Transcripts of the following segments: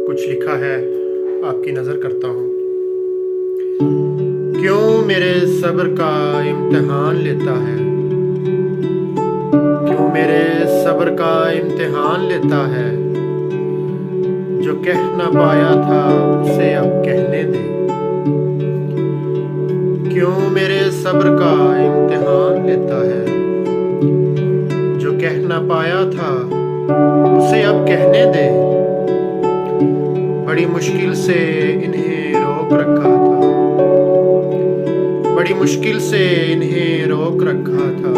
कुछ लिखा है, आपकी नज़र करता हूँ। क्यों मेरे सब्र का इम्तिहान लेता है, क्यों मेरे सब्र का इम्तिहान लेता है। जो कह ना पाया था उसे अब कहने दे। क्यों मेरे सब्र का इम्तिहान लेता है। जो कह ना पाया था उसे अब कहने दे। बड़ी मुश्किल से इन्हें रोक रखा था, बड़ी मुश्किल से इन्हें रोक रखा था।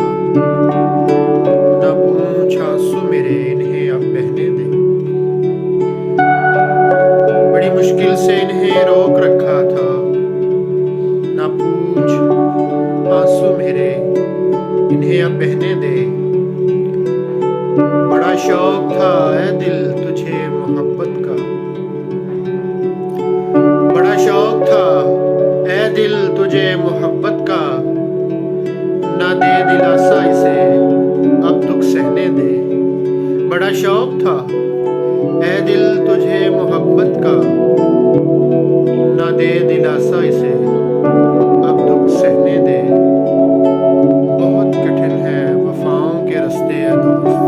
न पूछ आंसू मेरे इन्हें अब बहने दे। बड़ी मुश्किल से इन्हें रोक रखा था। न पूछ आंसू मेरे इन्हें अब बहने दे। बड़ा शौक था ऐ दिल तुझे मोहब्बत का, बड़ा शौक था ऐ दिल तुझे मोहब्बत का। ना दे दिलासा इसे अब दुख सहने दे। बड़ा शौक था ऐ दिल तुझे मोहब्बत का। ना दे दिलासा इसे अब दुख सहने दे। बहुत कठिन है वफाओं के रास्ते है दोस्त,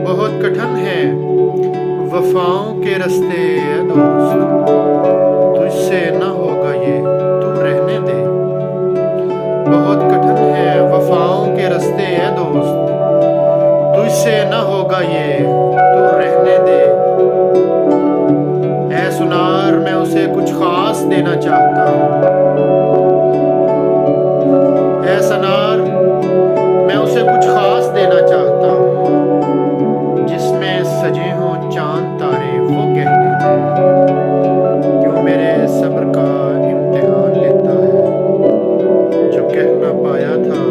बहुत कठिन है वफाओं के रास्ते है दोस्त। तुझसे ना होगा ये तू रहने दे। बहुत कठिन है वफाओं के रास्ते है दोस्त। तुझसे ना होगा ये तू रहने दे। ऐ सुनार मैं उसे कुछ खास देना चाहता हूँ। ऐ सुनार मैं उसे कुछ खास देना चाहता हूँ, जिसमें सजे हों चांद तारे वो कहने दे। क्यों मेरे सब्र का इम्तिहान लेता है। जो कह ना पाया था